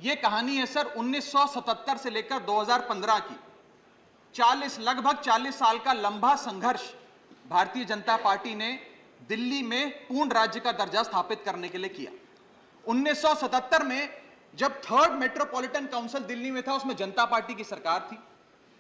ये कहानी है सर 1977 से लेकर 2015 की। लगभग 40 साल का लंबा संघर्ष भारतीय जनता पार्टी ने दिल्ली में पूर्ण राज्य का दर्जा स्थापित करने के लिए किया। 1977 में जब थर्ड मेट्रोपॉलिटन काउंसिल दिल्ली में था, उसमें जनता पार्टी की सरकार थी।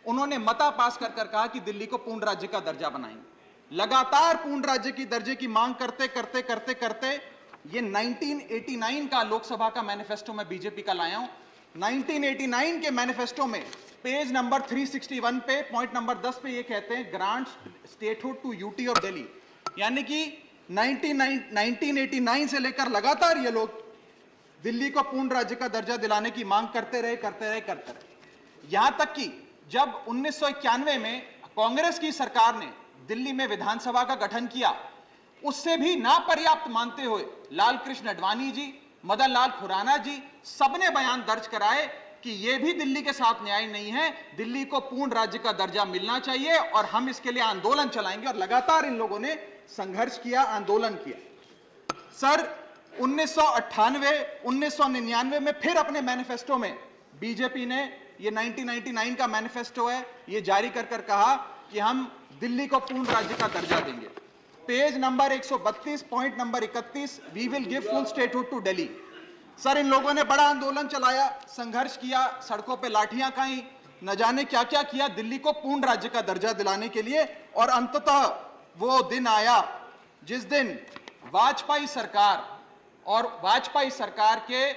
उन्होंने मता पास कर कहा कि दिल्ली को पूर्ण राज्य का दर्जा बनाएंगे। लगातार पूर्ण राज्य की दर्जे की मांग करते करते करते करते ये 1989 का लोकसभा का मैनिफेस्टो मैं बीजेपी का लाया हूं। 1989 के मैनिफेस्टो में पेज नंबर 361 पे पॉइंट नंबर 10 पे ये कहते हैं grant statehood to UT of Delhi, यानी कि 1989 से लेकर लगातार ये लोग दिल्ली को पूर्ण राज्य का दर्जा दिलाने की मांग करते रहे। यहां तक कि जब 1991 में कांग्रेस की सरकार ने दिल्ली में विधानसभा का गठन किया, उससे भी ना पर्याप्त मानते हुए लाल कृष्ण आडवाणी जी, मदन लाल खुराना जी सबने बयान दर्ज कराए कि यह भी दिल्ली के साथ न्याय नहीं है, दिल्ली को पूर्ण राज्य का दर्जा मिलना चाहिए और हम इसके लिए आंदोलन चलाएंगे। और लगातार इन लोगों ने संघर्ष किया, आंदोलन किया। सर 1999 में फिर अपने मैनिफेस्टो में बीजेपी ने, ये 1999 का मैनिफेस्टो है, ये जारी कर कहा कि हम दिल्ली को पूर्ण राज्य का दर्जा देंगे। Page number 132 point number 31, we will give full statehood to Delhi. Sir इन लोगों ने बड़ा आंदोलन चलाया, संघर्ष किया, सड़कों पे लाठियां खाई, न जाने क्या क्या किया दिल्ली को पूर्ण राज्य का दर्जा दिलाने के लिए। और अंततः वो दिन आया जिस दिन वाजपेयी सरकार के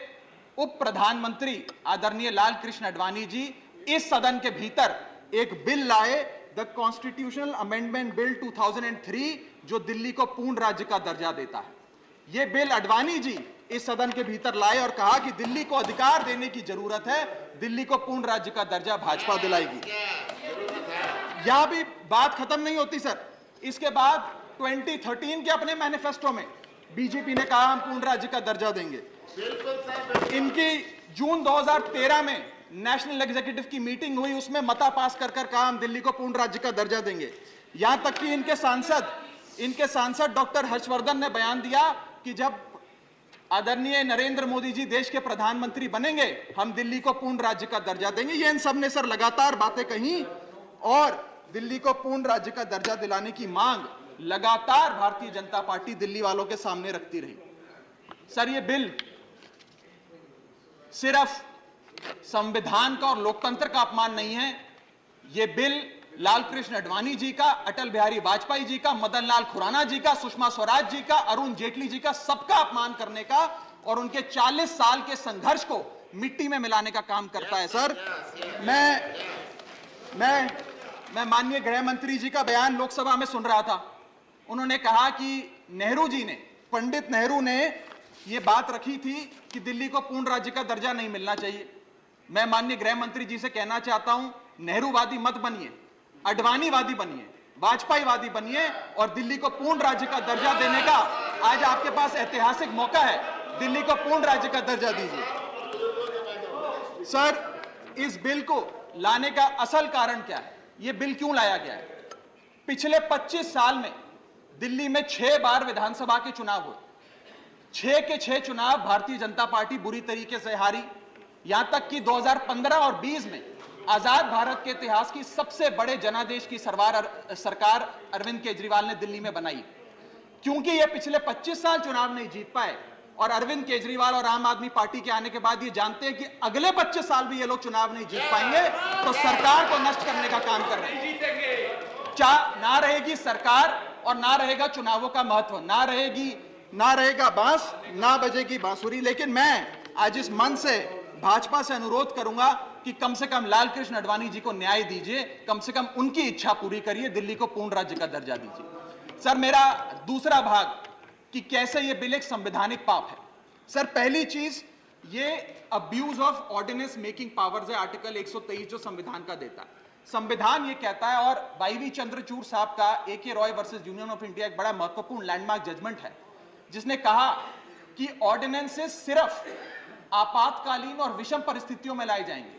उप प्रधानमंत्री आदरणीय लाल कृष्ण आडवाणी जी इस सदन के भीतर एक बिल लाए, द कॉन्स्टिट्यूशनल अमेंडमेंट बिल 2003, जो दिल्ली को पूर्ण राज्य का दर्जा देता है। यह बिल आडवाणी जी इस सदन के भीतर लाए और कहा कि दिल्ली को अधिकार देने की जरूरत है, दिल्ली को पूर्ण राज्य का दर्जा भाजपा दिलाएगी। यहां भी बात खत्म नहीं होती सर। इसके बाद 2013 के अपने मैनिफेस्टो में बीजेपी ने कहा हम पूर्ण राज्य का दर्जा देंगे। इनकी जून 2013 में नेशनल एग्जीक्यूटिव की मीटिंग हुई, उसमें मता पास कर कहा हम दिल्ली को पूर्ण राज्य का दर्जा देंगे। यहां तक कि इनके सांसद डॉक्टर हर्षवर्धन ने बयान दिया कि जब आदरणीय नरेंद्र मोदी जी देश के प्रधानमंत्री बनेंगे हम दिल्ली को पूर्ण राज्य का दर्जा देंगे। ये इन सब ने सर लगातार बातें कही और दिल्ली को पूर्ण राज्य का दर्जा दिलाने की मांग लगातार भारतीय जनता पार्टी दिल्ली वालों के सामने रखती रही। सर ये बिल सिर्फ संविधान का और लोकतंत्र का अपमान नहीं है, ये बिल लाल कृष्ण आडवाणी जी का, अटल बिहारी वाजपेयी जी का, मदन लाल खुराना जी का, सुषमा स्वराज जी का, अरुण जेटली जी का, सबका अपमान करने का और उनके 40 साल के संघर्ष को मिट्टी में मिलाने का काम करता है। सर मैं माननीय गृह मंत्री जी का बयान लोकसभा में सुन रहा था। उन्होंने कहा कि पंडित नेहरू ने यह बात रखी थी कि दिल्ली को पूर्ण राज्य का दर्जा नहीं मिलना चाहिए। मैं माननीय गृह मंत्री जी से कहना चाहता हूं, नेहरूवादी मत बनिए, आडवाणीवादी बनिए, वाजपेयीवादी बनिए और दिल्ली को पूर्ण राज्य का दर्जा देने का आज आपके पास ऐतिहासिक मौका है। दिल्ली को पूर्ण राज्य का दर्जा दीजिए। सर इस बिल को लाने का असल कारण क्या है, यह बिल क्यों लाया गया है? पिछले 25 साल में दिल्ली में 6 बार विधानसभा के चुनाव हुए, 6 के 6 चुनाव भारतीय जनता पार्टी बुरी तरीके से हारी। यहां तक कि 2015 और 20 में आजाद भारत के इतिहास की सबसे बड़े जनादेश की सरकार अरविंद केजरीवाल ने दिल्ली में बनाई। क्योंकि ये पिछले 25 साल चुनाव नहीं जीत पाए और अरविंद केजरीवाल और आम आदमी पार्टी के आने के बाद ये जानते हैं कि अगले 25 साल भी ये लोग चुनाव नहीं जीत पाएंगे, तो सरकार को नष्ट करने का काम कर रहे हैं। ना रहेगी सरकार और ना रहेगा चुनावों का महत्व, ना रहेगा बांस, ना बजेगी बांसुरी। लेकिन मैं आज इस मंच से भाजपा से अनुरोध करूंगा कि कम से कम लाल कृष्ण आडवाणी जी को न्याय दीजिए, कम से कम उनकी इच्छा पूरी करिए, दिल्ली को पूर्ण राज्य का दर्जा दीजिए। सर मेरा दूसरा भाग कि कैसे यह बिल एक संवैधानिक पाप है। सर पहली चीज, ये abuse of ordinance making powers है, आर्टिकल 123 जो संविधान का देता है। संविधान ये कहता है, और वाईवी चंद्रचूड़ साहब का AK Roy versus union of India एक बड़ा महत्वपूर्ण लैंडमार्क जजमेंट है, जिसने कहा कि ऑर्डिनेंसेस सिर्फ आपातकालीन और विषम परिस्थितियों में लाए जाएंगे।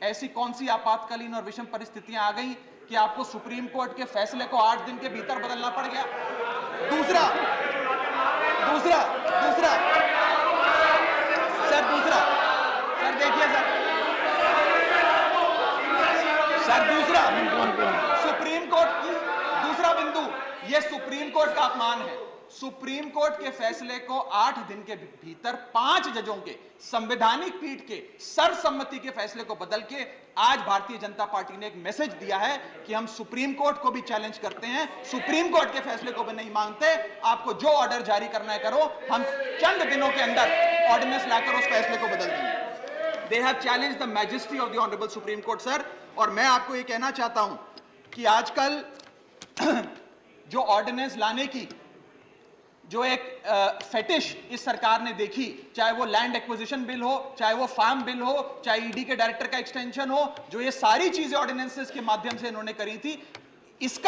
ऐसी कौन सी आपातकालीन और विषम परिस्थितियां आ गई कि आपको सुप्रीम कोर्ट के फैसले को 8 दिन के भीतर बदलना पड़ गया? दूसरा सर देखिए सर दूसरा सुप्रीम कोर्ट की दूसरा बिंदु, यह सुप्रीम कोर्ट का अपमान है। सुप्रीम कोर्ट के फैसले को 8 दिन के भीतर 5 जजों के संवैधानिक पीठ के सर्वसम्मति के फैसले को बदल के आज भारतीय जनता पार्टी ने एक मैसेज दिया है कि हम सुप्रीम कोर्ट को भी चैलेंज करते हैं, सुप्रीम कोर्ट के फैसले को भी नहीं मांगते, आपको जो ऑर्डर जारी करना है करो, हम चंद दिनों के अंदर ऑर्डिनेंस लाकर उस फैसले को बदल देंगे। They have challenged the majesty of the honourable supreme court sir. और मैं आपको ये कहना चाहता हूं कि आजकल जो ऑर्डिनेंस लाने की जो एक फेटिश इस सरकार ने देखी, चाहे वो लैंड एक्विजिशन बिल हो, चाहे वो फार्म बिल हो, चाहे ईडी के डायरेक्टर का एक्सटेंशन हो, जो ये सारी चीजें ऑर्डिनेंसेस के माध्यम से इन्होंने करी थी, इस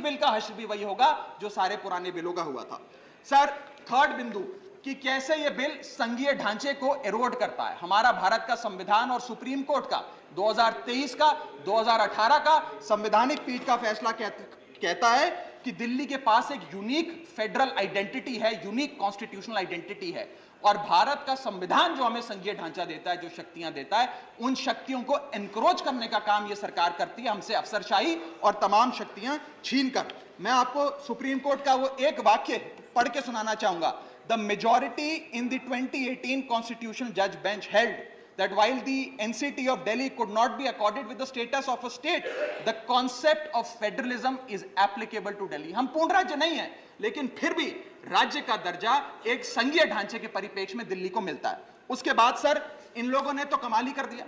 बिल का हश्र भी वही होगा जो सारे पुराने बिलों का हुआ था। सर थर्ड बिंदु कि कैसे ये बिल संघीय ढांचे को एरोड करता है। हमारा भारत का संविधान और सुप्रीम कोर्ट का 2023 का 2018 का संवैधानिक पीठ का फैसला कहता है कि दिल्ली के पास एक यूनिक फेडरल आइडेंटिटी है, यूनिक कॉन्स्टिट्यूशनल आइडेंटिटी है, और भारत का संविधान जो हमें संघीय ढांचा देता है, जो शक्तियां देता है, उन शक्तियों को एनक्रोच करने का काम यह सरकार करती है, हमसे अफसरशाही और तमाम शक्तियां छीनकर। मैं आपको सुप्रीम कोर्ट का वो एक वाक्य पढ़ के सुनाना चाहूंगा। The majority in the 2018 constitutional जज bench held that while the NCT of Delhi could not be accorded with the status of a state, the concept of federalism is applicable to Delhi. हम पूर्ण राज्य नहीं है, लेकिन फिर भी राज्य का दर्जा एक संघीय ढांचे के परिप्रेक्ष्य में दिल्ली को मिलता है। उसके बाद सर इन लोगों ने तो कमाल ही कर दिया,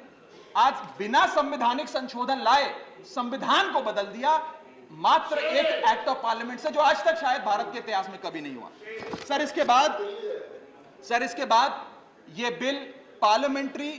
आज बिना संवैधानिक संशोधन लाए संविधान को बदल दिया, मात्र एक एक्ट ऑफ पार्लियामेंट से, जो आज तक शायद भारत के इतिहास में कभी नहीं हुआ। सर इसके बाद ये बिल पार्लियामेंट्री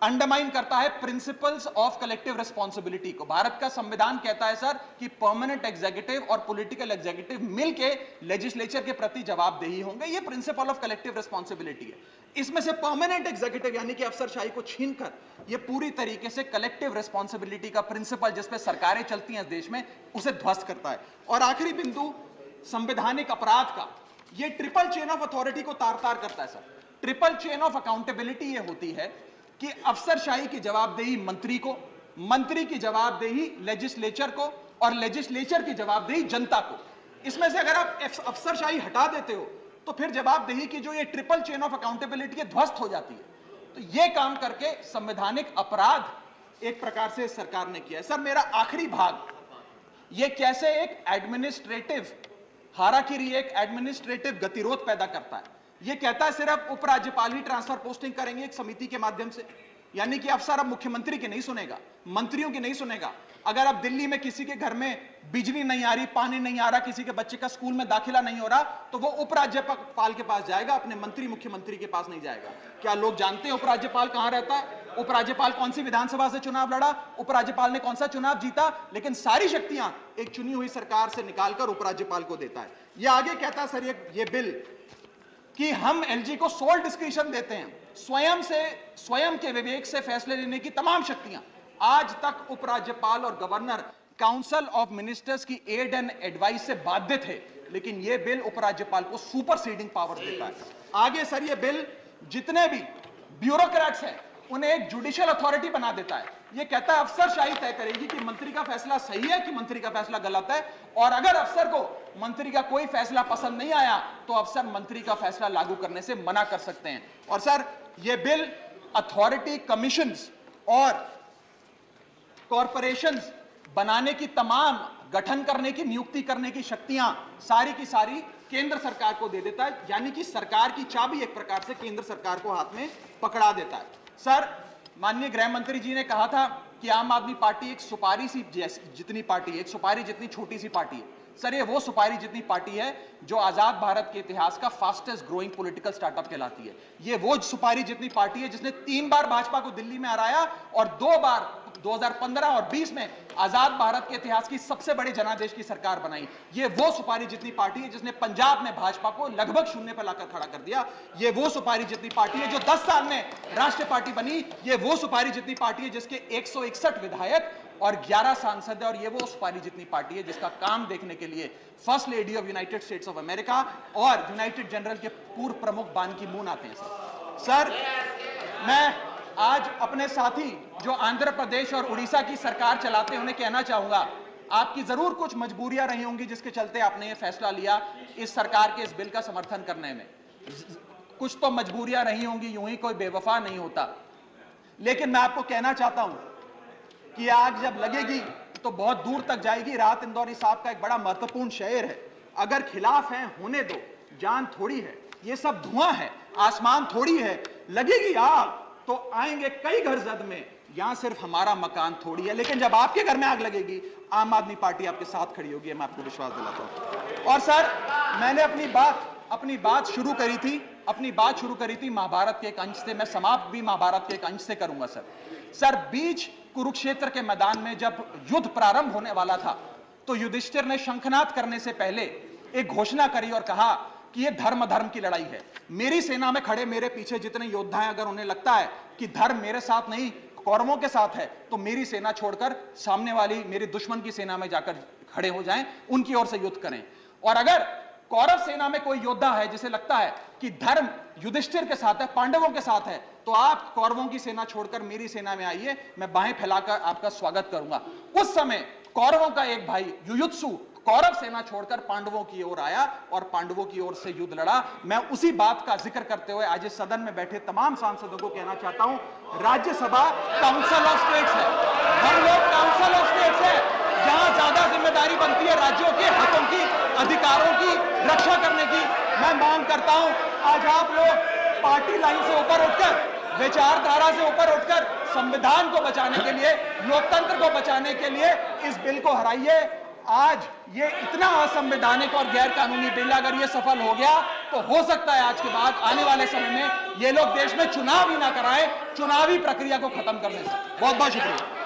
अंडरमाइन करता है प्रिंसिपल्स ऑफ कलेक्टिव रिस्पांसिबिलिटी को। भारत का संविधान कहता है सर कि परमानेंट एग्जीक्यूटिव और पॉलिटिकल एग्जीक्यूटिव मिलके लेजिस्लेचर के प्रति जवाबदेही होंगे, ये प्रिंसिपल ऑफ कलेक्टिव रिस्पांसिबिलिटी है। इसमें से परमानेंट एग्जीक्यूटिव यानी कि अफसरशाही को छीनकर ये पूरी तरीके से कलेक्टिव रिस्पांसिबिलिटी का प्रिंसिपल जिस पे सरकारें चलती हैं इस देश में, उसे ध्वस्त करता है। और आखिरी बिंदु संवैधानिक अपराध का, ये ट्रिपल चेन ऑफ अथॉरिटी को तार तार करता है sir. Triple chain of accountability ये होती है कि अफसरशाही की जवाबदेही मंत्री को, मंत्री की जवाबदेही लेजिस्लेचर को, और लेजिस्लेचर की जवाबदेही जनता को। इसमें से अगर आप अफसरशाही हटा देते हो तो फिर जवाबदेही की जो ये ट्रिपल चेन ऑफ अकाउंटेबिलिटी ध्वस्त हो जाती है। तो ये काम करके संवैधानिक अपराध एक प्रकार से सरकार ने किया है। सर मेरा आखिरी भाग, ये कैसे एक एडमिनिस्ट्रेटिव हाराकिरी, एक एडमिनिस्ट्रेटिव गतिरोध पैदा करता है। ये कहता है सिर्फ उपराज्यपाल ही ट्रांसफर पोस्टिंग करेंगे एक समिति के माध्यम से, यानी कि अफसर अब मुख्यमंत्री की नहीं सुनेगा, मंत्रियों की नहीं सुनेगा। अगर अब दिल्ली में किसी के घर में बिजली नहीं आ रही, पानी नहीं आ रहा, किसी के बच्चे का स्कूल में दाखिला नहीं हो रहा, तो वो उपराज्यपाल के पास जाएगा, अपने मंत्री मुख्यमंत्री के पास नहीं जाएगा। क्या लोग जानते हैं उपराज्यपाल कहां रहता है? उपराज्यपाल कौन सी विधानसभा से चुनाव लड़ा, उपराज्यपाल ने कौन सा चुनाव जीता? लेकिन सारी शक्तियां एक चुनी हुई सरकार से निकालकर उपराज्यपाल को देता है। यह आगे कहता है सर ये बिल कि हम एलजी को सोल डिस्क्रिशन देते हैं, स्वयं के विवेक से फैसले लेने की तमाम शक्तियां। आज तक उपराज्यपाल और गवर्नर काउंसिल ऑफ मिनिस्टर्स की एड एंड एडवाइस से बाध्य थे, लेकिन यह बिल उपराज्यपाल को सुपरसीडिंग पावर देता है। आगे सर यह बिल जितने भी ब्यूरोक्रेट्स हैं उन्हें एक जुडिशियल अथॉरिटी बना देता है। यह कहता है अफसरशाही तय करेगी कि मंत्री का फैसला सही है कि मंत्री का फैसला गलत है, और अगर अफसर को मंत्री का कोई फैसला पसंद नहीं आया तो अफसर मंत्री का फैसला लागू करने से मना कर सकते हैं। और सर यह बिल अथॉरिटी, कमीशंस और कॉरपोरेशंस बनाने की, तमाम गठन करने की, नियुक्ति करने की शक्तियां सारी की सारी केंद्र सरकार को दे देता है, यानी कि सरकार की चाबी एक प्रकार से केंद्र सरकार को हाथ में पकड़ा देता है। सर माननीय गृह मंत्री जी ने कहा था कि आम आदमी पार्टी एक सुपारी सी जितनी पार्टी है, एक सुपारी जितनी छोटी सी पार्टी है। सर ये वो सुपारी जितनी पार्टी है जो आजाद भारत के इतिहास का फास्टेस्ट ग्रोइंग पॉलिटिकल स्टार्टअप कहलाती है। ये वो सुपारी जितनी पार्टी है जिसने 3 बार भाजपा को दिल्ली में हराया और 2 बार 2015 और 20 में आजाद भारत के इतिहास की सबसे बड़े जनादेश की सरकार बनाई। ये वो सुपारी जितनी पार्टी है जिसने पंजाब में भाजपा को लगभग शून्य पर लाकर खड़ा कर दिया। ये वो सुपारी जितनी पार्टी है जो 10 साल में राष्ट्रीय पार्टी बनी। ये वो सुपारी जितनी पार्टी है जिसके 161 विधायक और 11 सांसद है। और ये वो सुपारी जितनी पार्टी है जिसका काम देखने के लिए first lady of United states of America और यूनाइटेड जनरल के पूर्व प्रमुख बान की मून आते हैं। सर मैं आज अपने साथी जो आंध्र प्रदेश और उड़ीसा की सरकार चलाते हैं उन्हें कहना चाहूंगा, आपकी जरूर कुछ मजबूरियां रही होंगी जिसके चलते आपने ये फैसला लिया इस सरकार के इस बिल का समर्थन करने में। कुछ तो मजबूरियां रही होंगी, यूं ही कोई बेवफा नहीं होता। लेकिन मैं आपको कहना चाहता हूं कि आग जब लगेगी तो बहुत दूर तक जाएगी। राहत इंदौरी साहब का एक बड़ा महत्वपूर्ण शेर है, अगर खिलाफ है होने दो, जान थोड़ी है, ये सब धुआं है, आसमान थोड़ी है, लगेगी आग तो आएंगे कई घर जद में, यहां सिर्फ हमारा मकान थोड़ी है। लेकिन जब आपके घर में आग लगेगी, आम आदमी पार्टी आपके साथ खड़ी होगी, मैं आपको विश्वास दिलाता हूं। और सर, मैंने अपनी बात शुरू करी थी महाभारत के एक अंश से, मैं समाप्त भी महाभारत के एक अंश से करूंगा सर। बीच कुरुक्षेत्र के मैदान में जब युद्ध प्रारंभ होने वाला था तो युधिष्ठिर ने शंखनाद करने से पहले एक घोषणा करी और कहा कि यह धर्म की लड़ाई है। मेरी सेना में खड़े मेरे पीछे जितने योद्धा हैं, अगर उन्हें लगता है कि धर्म मेरे साथ नहीं कौरवों के साथ है, तो मेरी सेना छोड़कर सामने वाली मेरे दुश्मन की सेना में जाकर खड़े हो जाएं, उनकी ओर से युद्ध करें। और अगर कौरव सेना में कोई योद्धा है जिसे लगता है कि धर्म युधिष्ठिर के साथ है, पांडवों के साथ है, तो आप कौरवों की सेना छोड़कर मेरी सेना में आइए, मैं बाहें फैलाकर आपका स्वागत करूंगा। उस समय कौरवों का एक भाई युयुत्सु कौरव सेना छोड़कर पांडवों की ओर आया और पांडवों की ओर से युद्ध लड़ा। मैं उसी बात का जिक्र करते हुए आज इस सदन में बैठे तमाम सांसदों को कहना चाहता हूं, राज्यसभा काउंसिल ऑफ स्टेट्स है, हम लोग काउंसिल ऑफ स्टेट्स है, जहां ज्यादा जिम्मेदारी बनती है राज्यों के हकों की, अधिकारों की रक्षा करने की। मैं मांग करता हूं, आज आप लोग पार्टी लाइन से ऊपर उठकर, विचारधारा से ऊपर उठकर संविधान को बचाने के लिए, लोकतंत्र को बचाने के लिए इस बिल को हराइए। आज ये इतना असंवैधानिक और गैर कानूनी बिल अगर ये सफल हो गया तो हो सकता है आज के बाद आने वाले समय में ये लोग देश में चुनाव ही ना कराएं, चुनावी प्रक्रिया को खत्म करने से। बहुत बहुत शुक्रिया।